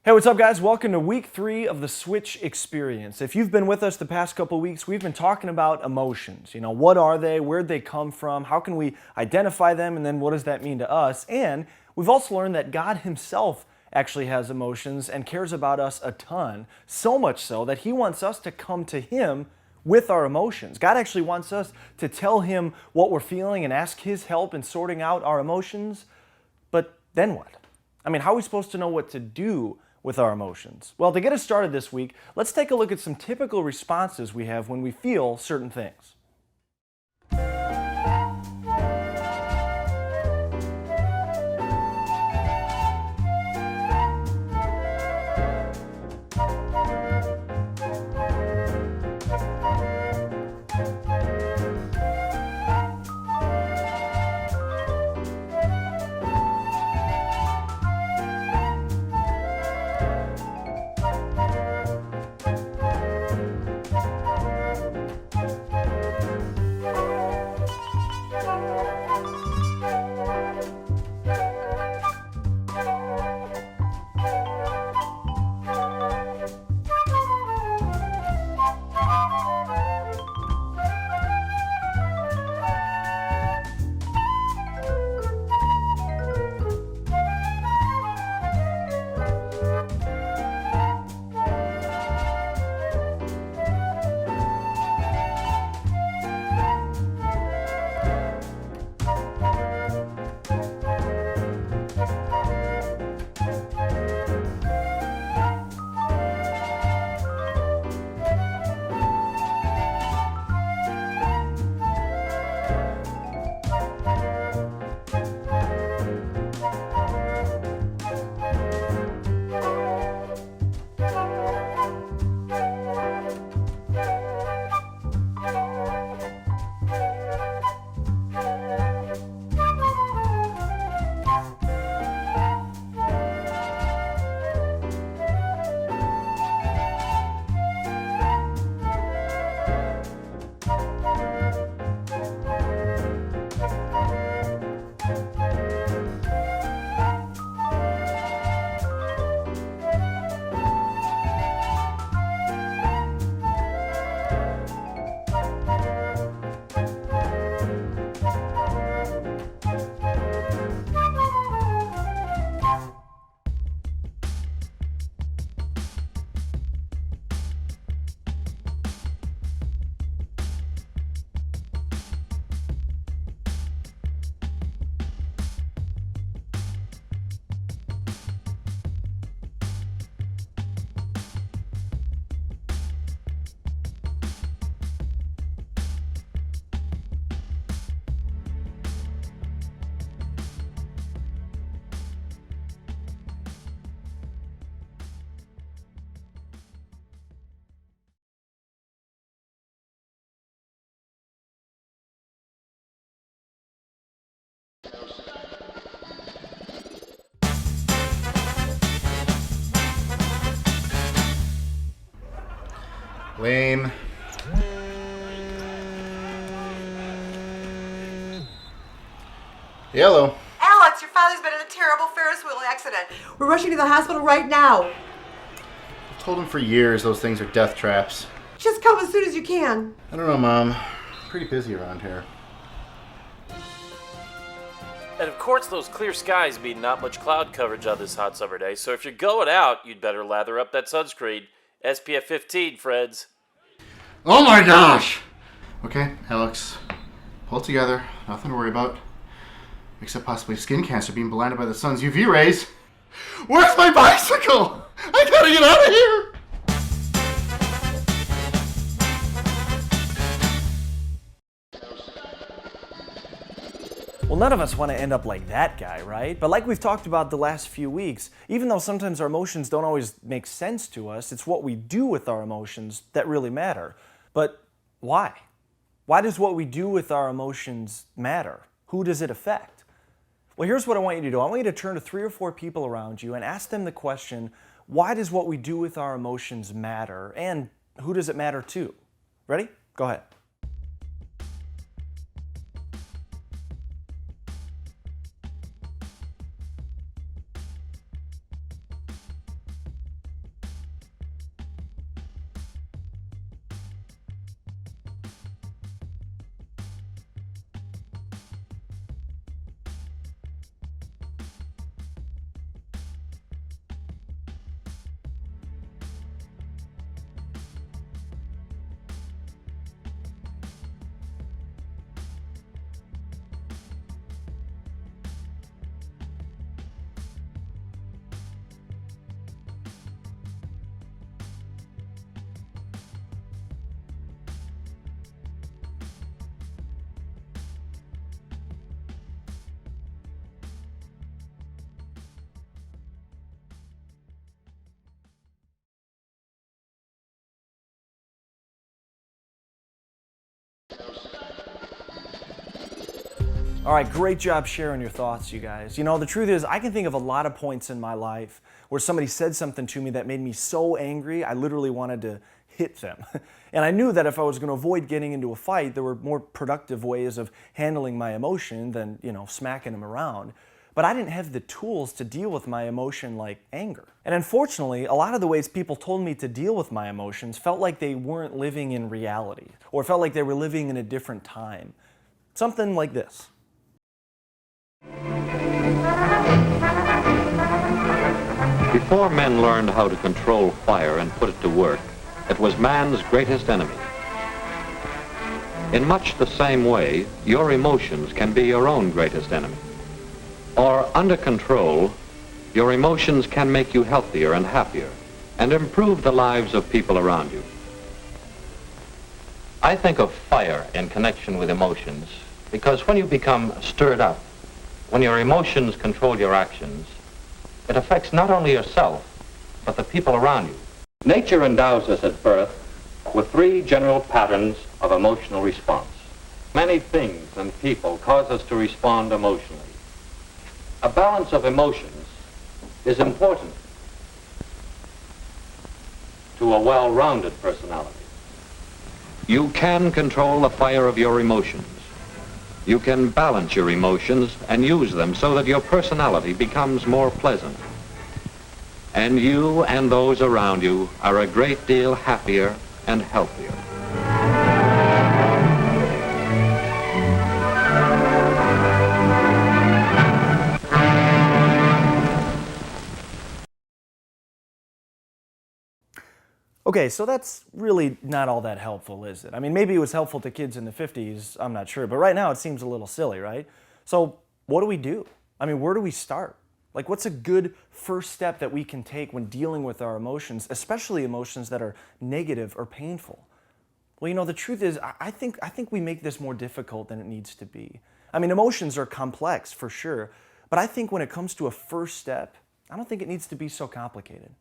Hey, what's up guys? Welcome to week 3 of the Switch Experience. If you've been with us the past couple weeks, we've been talking about emotions. You know, what are they? Where'd they come from? How can we identify them? And then what does that mean to us? And we've also learned that God himself actually has emotions and cares about us a ton. So much so that he wants us to come to him with our emotions. God actually wants us to tell him what we're feeling and ask his help in sorting out our emotions. But then what? I mean, how are we supposed to know what to do with our emotions? Well, to get us started this week, let's take a look at some typical responses we have when we feel certain things. Lame. Yellow. Alex, your father's been in a terrible Ferris wheel accident. We're rushing to the hospital right now. I've told him for years those things are death traps. Just come as soon as you can. I don't know, Mom. Pretty busy around here. And of course, those clear skies mean not much cloud coverage on this hot summer day, so if you're going out, you'd better lather up that sunscreen. SPF 15, Freds. Oh my gosh! Okay, Alex. Pull it together. Nothing to worry about. Except possibly skin cancer being blinded by the sun's UV rays. Where's my bicycle? I gotta get out of here! Well, none of us want to end up like that guy, right? But like we've talked about the last few weeks, even though sometimes our emotions don't always make sense to us, it's what we do with our emotions that really matter. But why? Why does what we do with our emotions matter? Who does it affect? Well, here's what I want you to do. I want you to turn to 3 or 4 people around you and ask them the question, why does what we do with our emotions matter? And who does it matter to? Ready? Go ahead. All right, great job sharing your thoughts, you guys. You know, the truth is, I can think of a lot of points in my life where somebody said something to me that made me so angry, I literally wanted to hit them. And I knew that if I was going to avoid getting into a fight, there were more productive ways of handling my emotion than, smacking them around. But I didn't have the tools to deal with my emotion like anger. And unfortunately, a lot of the ways people told me to deal with my emotions felt like they weren't living in reality, or felt like they were living in a different time. Something like this. Before men learned how to control fire and put it to work, it was man's greatest enemy. In much the same way, your emotions can be your own greatest enemy. Or under control, your emotions can make you healthier and happier and improve the lives of people around you. I think of fire in connection with emotions because when you become stirred up, when your emotions control your actions, it affects not only yourself, but the people around you. Nature endows us at birth with three general patterns of emotional response. Many things and people cause us to respond emotionally. A balance of emotions is important to a well-rounded personality. You can control the fire of your emotions. You can balance your emotions and use them so that your personality becomes more pleasant. And you and those around you are a great deal happier and healthier. Okay, so that's really not all that helpful, is it? I mean, maybe it was helpful to kids in the 50s, I'm not sure, but right now it seems a little silly, right? So what do we do? I mean, where do we start? Like, what's a good first step that we can take when dealing with our emotions, especially emotions that are negative or painful? Well, the truth is, I think we make this more difficult than it needs to be. I mean, emotions are complex, for sure, but I think when it comes to a first step, I don't think it needs to be so complicated.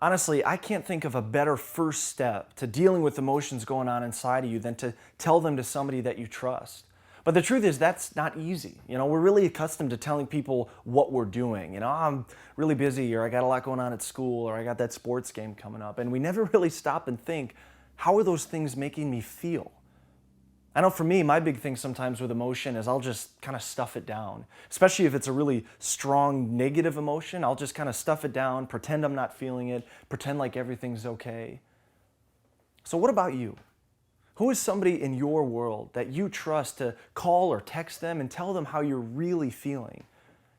Honestly, I can't think of a better first step to dealing with emotions going on inside of you than to tell them to somebody that you trust. But the truth is that's not easy. We're really accustomed to telling people what we're doing. I'm really busy, or I got a lot going on at school, or I got that sports game coming up. And we never really stop and think, how are those things making me feel? I know for me, my big thing sometimes with emotion is I'll just kind of stuff it down. Especially if it's a really strong negative emotion, I'll just kind of stuff it down, pretend I'm not feeling it, pretend like everything's okay. So what about you? Who is somebody in your world that you trust to call or text them and tell them how you're really feeling?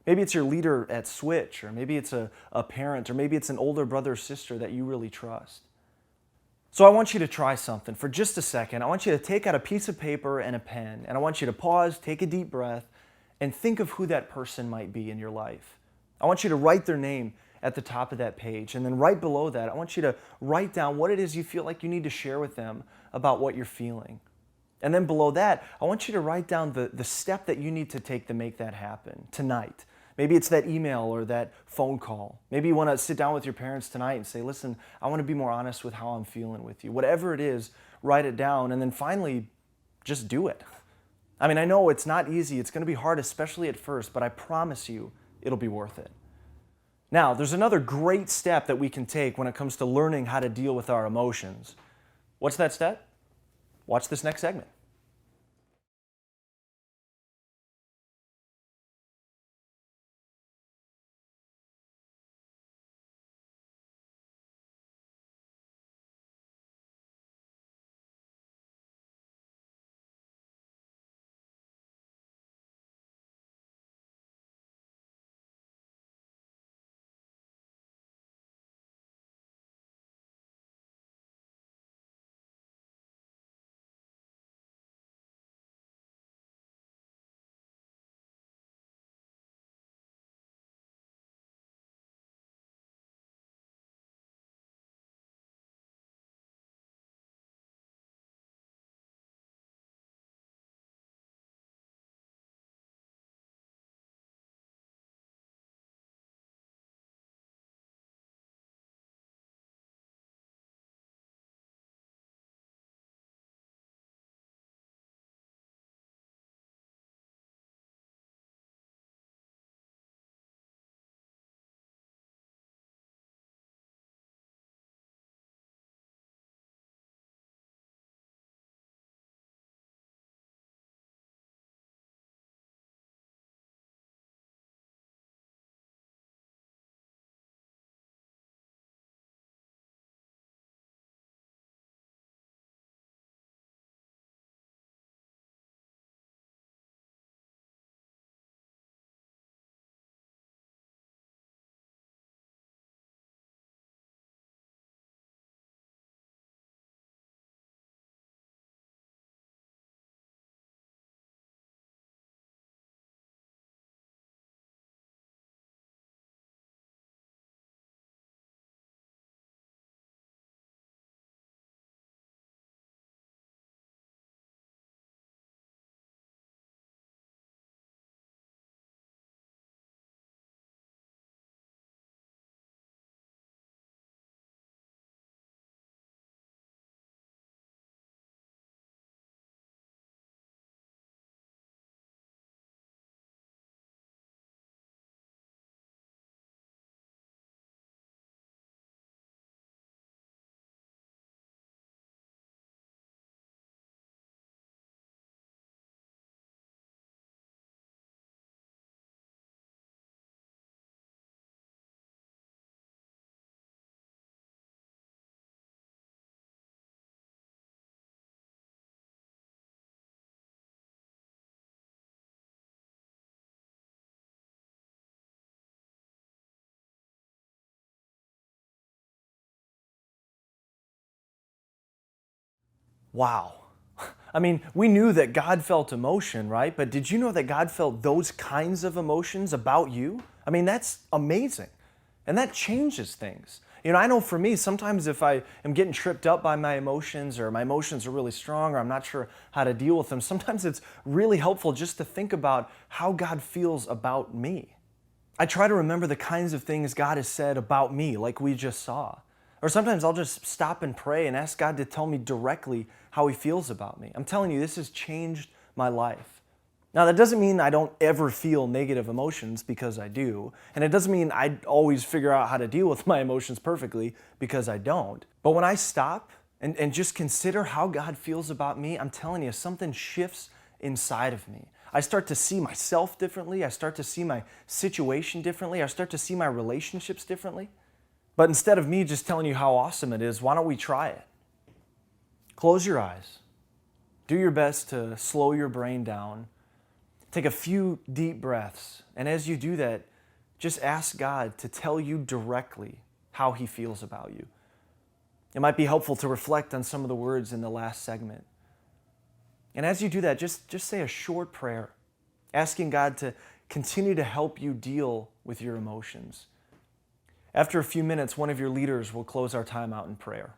Maybe it's your leader at Switch, or maybe it's a parent, or maybe it's an older brother or sister that you really trust. So I want you to try something for just a second. I want you to take out a piece of paper and a pen, and I want you to pause, take a deep breath, and think of who that person might be in your life. I want you to write their name at the top of that page, and then right below that, I want you to write down what it is you feel like you need to share with them about what you're feeling. And then below that, I want you to write down the step that you need to take to make that happen tonight. Maybe it's that email or that phone call. Maybe you want to sit down with your parents tonight and say, listen, I want to be more honest with how I'm feeling with you. Whatever it is, write it down, and then finally, just do it. I mean, I know it's not easy. It's going to be hard, especially at first, but I promise you, it'll be worth it. Now, there's another great step that we can take when it comes to learning how to deal with our emotions. What's that step? Watch this next segment. Wow. I mean, we knew that God felt emotion, right? But did you know that God felt those kinds of emotions about you? I mean, that's amazing. And that changes things. I know for me, sometimes if I am getting tripped up by my emotions, or my emotions are really strong, or I'm not sure how to deal with them, sometimes it's really helpful just to think about how God feels about me. I try to remember the kinds of things God has said about me, like we just saw. Or sometimes I'll just stop and pray and ask God to tell me directly how he feels about me. I'm telling you, this has changed my life. Now, that doesn't mean I don't ever feel negative emotions, because I do. And it doesn't mean I always figure out how to deal with my emotions perfectly, because I don't. But when I stop and just consider how God feels about me, I'm telling you, something shifts inside of me. I start to see myself differently. I start to see my situation differently. I start to see my relationships differently. But instead of me just telling you how awesome it is, why don't we try it? Close your eyes. Do your best to slow your brain down. Take a few deep breaths. And as you do that, just ask God to tell you directly how he feels about you. It might be helpful to reflect on some of the words in the last segment. And as you do that, just say a short prayer, asking God to continue to help you deal with your emotions. After a few minutes, one of your leaders will close our time out in prayer.